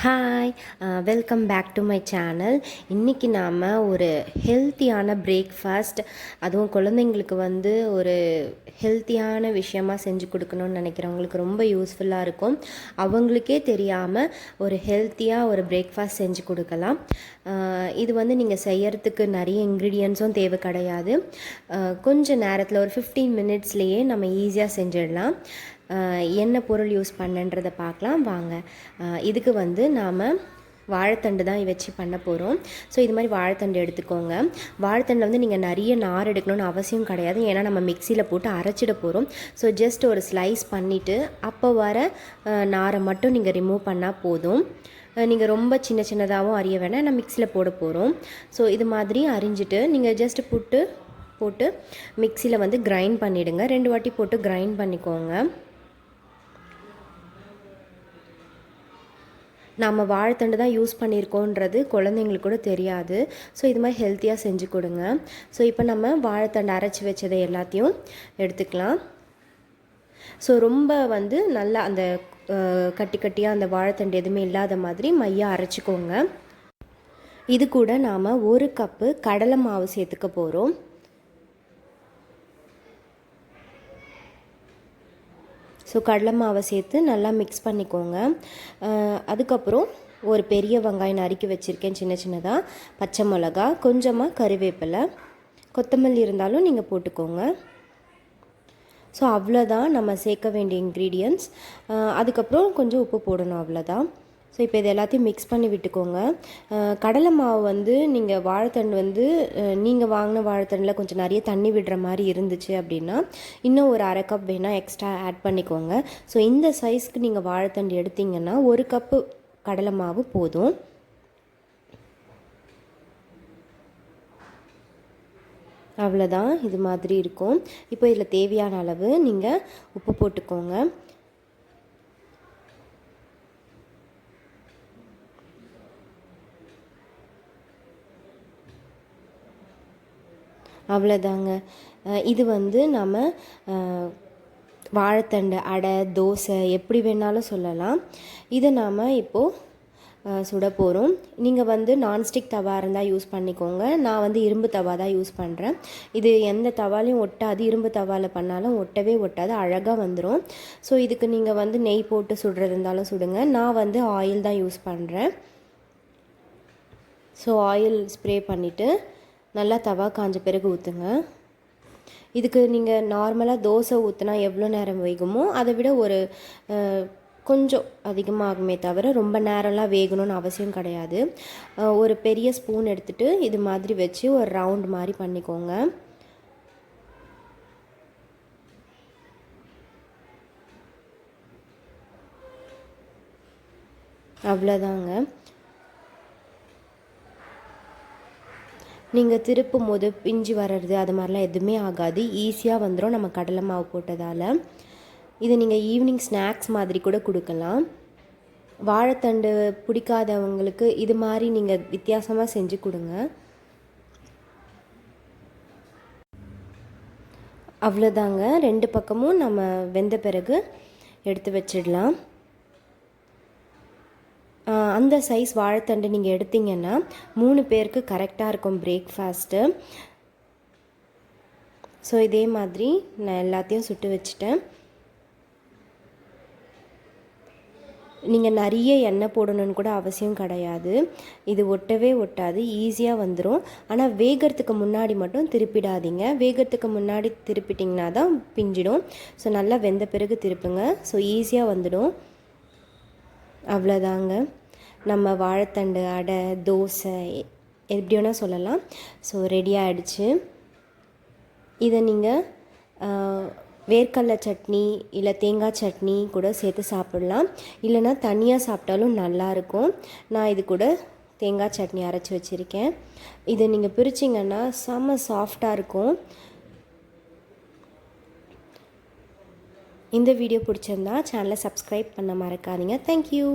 Hi, welcome back to my channel. இன்றைக்கி நாம் ஒரு ஹெல்த்தியான பிரேக்ஃபாஸ்ட், அதுவும் குழந்தைங்களுக்கு ஒரு ஹெல்த்தியான விஷயமாக செஞ்சு கொடுக்கணும்னு நினைக்கிறவங்களுக்கு ரொம்ப யூஸ்ஃபுல்லாக இருக்கும். அவங்களுக்கே தெரியாமல் ஒரு ஹெல்த்தியாக ஒரு பிரேக்ஃபாஸ்ட் செஞ்சு கொடுக்கலாம். இது நீங்கள் செய்யறதுக்கு நிறைய இன்க்ரீடியன்ஸும் தேவை கிடையாது. கொஞ்சம் நேரத்தில் ஒரு 15 மினிட்ஸ்லேயே நம்ம ஈஸியாக செஞ்சிடலாம். என்ன பொருள் யூஸ் பண்ணன்றதை பார்க்கலாம் வாங்க. இதுக்கு நாம் வாழைத்தண்டு தான் வச்சு பண்ண போகிறோம். ஸோ இது மாதிரி வாழைத்தண்டு எடுத்துக்கோங்க. வாழைத்தண்டில் நீங்கள் நிறைய நார் எடுக்கணும்னு அவசியம் கிடையாது, ஏன்னா நம்ம மிக்சியில் போட்டு அரைச்சிட போகிறோம். ஸோ ஜஸ்ட் ஒரு ஸ்லைஸ் பண்ணிவிட்டு அப்போ வர நாரை மட்டும் நீங்கள் ரிமூவ் பண்ணால் போதும். நீங்கள் ரொம்ப சின்ன சின்னதாகவும் அரிய வேணாம், நான் மிக்சியில் போட போகிறோம். ஸோ இது மாதிரி அரிஞ்சிட்டு நீங்கள் ஜஸ்ட் போட்டு மிக்சியில் கிரைண்ட் பண்ணிவிடுங்க. 2 வாட்டி போட்டு கிரைண்ட் பண்ணிக்கோங்க. நம்ம வாழைத்தண்டு தான் யூஸ் பண்ணியிருக்கோன்றது குழந்தைங்களுக்கு கூட தெரியாது. ஸோ இது மாதிரி ஹெல்த்தியாக செஞ்சு கொடுங்க. ஸோ இப்போ நம்ம வாழைத்தண்டு அரைச்சி வச்சதை எல்லாத்தையும் எடுத்துக்கலாம். ஸோ ரொம்ப நல்லா அந்த கட்டியாக அந்த வாழைத்தண்டு எதுவுமே இல்லாத மாதிரி மையாக அரைச்சிக்கோங்க. இது கூட நாம் 1 கப்பு கடலை மாவு சேர்த்துக்க போகிறோம். ஸோ கடலை மாவை சேர்த்து நல்லா மிக்ஸ் பண்ணிக்கோங்க. அதுக்கப்புறம் ஒரு பெரிய வெங்காயம் நறுக்கி வச்சுருக்கேன் சின்ன சின்னதாக, பச்சை மிளகா, கொஞ்சமாக கறிவேப்பிலை, கொத்தமல்லி இருந்தாலும் நீங்கள் போட்டுக்கோங்க. ஸோ அவ்வளோதான் நம்ம சேர்க்க வேண்டிய இன்க்ரீடியன்ட்ஸ். அதுக்கப்புறம் கொஞ்சம் உப்பு போடணும், அவ்வளோதான். ஸோ இப்போ இது எல்லாத்தையும் மிக்ஸ் பண்ணி விட்டுக்கோங்க. கடலை மாவு நீங்கள் வாழைத்தண்டு நீங்கள் வாங்கின வாழைத்தண்டில் கொஞ்சம் நிறைய தண்ணி விடுற மாதிரி இருந்துச்சு அப்படின்னா இன்னும் ஒரு 1/2 கப் வேணால் எக்ஸ்ட்ரா ஆட் பண்ணிக்கோங்க. ஸோ இந்த சைஸ்க்கு நீங்கள் வாழைத்தண்டு எடுத்திங்கன்னா 1 கப்பு கடலை மாவு போதும். அவ்வளோதான், இது மாதிரி இருக்கும். இப்போ இதில் தேவையான அளவு நீங்கள் உப்பு போட்டுக்கோங்க. அவ்வளோதாங்க. இது நம்ம வாழைத்தண்டு அடை, தோசை எப்படி வேணாலும் சொல்லலாம். இதை நாம் இப்போது சுட போகிறோம். நீங்கள் நான்ஸ்டிக் தவா இருந்தால் யூஸ் பண்ணிக்கோங்க. நான் இரும்பு தவா தான் யூஸ் பண்ணுறேன். இது எந்த தவாலையும் ஒட்டாது, இரும்பு தவாவில் பண்ணாலும் ஒட்டவே ஒட்டாது, அழகாக வந்துடும். ஸோ இதுக்கு நீங்கள் நெய் போட்டு சுடுறது இருந்தாலும் சுடுங்க. நான் ஆயில் தான் யூஸ் பண்ணுறேன். ஸோ ஆயில் ஸ்ப்ரே பண்ணிவிட்டு நல்லா தவா காஞ்ச பிறகு ஊற்றுங்க. இதுக்கு நீங்கள் நார்மலாக தோசை ஊற்றினா எவ்வளோ நேரம் வேகுமோ அதை விட ஒரு கொஞ்சம் அதிகமாகுமே தவிர ரொம்ப நேரம்லாம் வேகணும்னு அவசியம் கிடையாது. ஒரு பெரிய ஸ்பூன் எடுத்துகிட்டு இது மாதிரி வச்சு ஒரு ரவுண்ட் மாதிரி பண்ணிக்கோங்க. அவ்வளோதாங்க. நீங்கள் திருப்பும் போது பிஞ்சு வர்றது அது மாதிரிலாம் எதுவுமே ஆகாது, ஈஸியாக வந்துடும் நம்ம கடலை மாவு போட்டதால். இது நீங்கள் ஈவினிங் ஸ்நாக்ஸ் மாதிரி கூட கொடுக்கலாம். வாழைத்தண்டு பிடிக்காதவங்களுக்கு இது மாதிரி நீங்கள் வித்தியாசமாக செஞ்சு கொடுங்க. அவ்வளோதாங்க. 2 பக்கமும் நம்ம வெந்த பிறகு எடுத்து வச்சிடலாம். அந்த சைஸ் வாழைத்தண்டு நீங்கள் எடுத்திங்கன்னா 3 பேருக்கு கரெக்டாக இருக்கும் பிரேக்ஃபாஸ்ட்டு. ஸோ இதே மாதிரி நான் எல்லாத்தையும் சுட்டு வச்சுட்டேன். நீங்கள் நிறைய எண்ணெய் போடணுன்னு கூட அவசியம் கிடையாது, இது ஒட்டவே ஒட்டாது, ஈஸியாக வந்துடும். ஆனால் வேகிறதுக்கு முன்னாடி மட்டும் திருப்பிடாதீங்க. வேகிறதுக்கு முன்னாடி திருப்பிட்டிங்கன்னா தான் பிஞ்சிடும். ஸோ நல்லா வெந்த பிறகு திருப்புங்க. ஸோ ஈஸியாக வந்துடும். அவ்வளோதாங்க, நம்ம வாழைத்தண்டு அடை, தோசை எப்படி வேணால் சொல்லலாம். ஸோ ரெடி ஆகிடுச்சு. இதை நீங்கள் வேர்க்கடலை சட்னி இல்லை தேங்காய் சட்னி கூட சேர்த்து சாப்பிடலாம், இல்லைனா தனியாக சாப்பிட்டாலும் நல்லாயிருக்கும். நான் இது கூட தேங்காய் சட்னி அரைச்சி வச்சுருக்கேன். இதை நீங்கள் பிரிச்சிங்கன்னா செம்ம சாஃப்டாக இருக்கும். இந்த வீடியோ பிடிச்சிருந்தா சேனலை சப்ஸ்கிரைப் பண்ண மறக்காதீங்க. தேங்க்யூ.